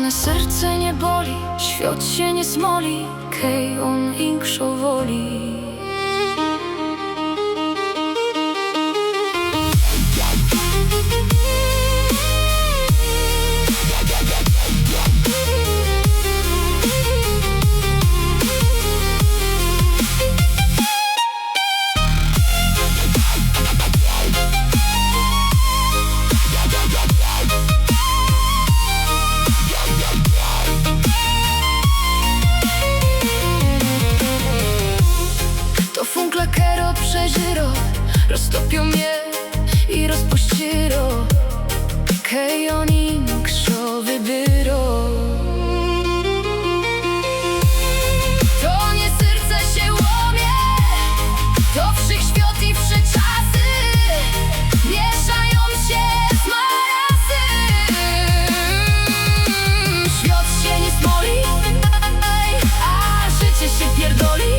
me serce nie boli, świat się nie smoli, kej on inkšo woli. To funkle kero przeżyro, roztopią mnie i rozpuściro, kej on inkšo wybyro. To nie serce się łomie, to wszechświat i wszechczasy mieszają się z marasy. Świat się nie smoli, a życie się pierdoli.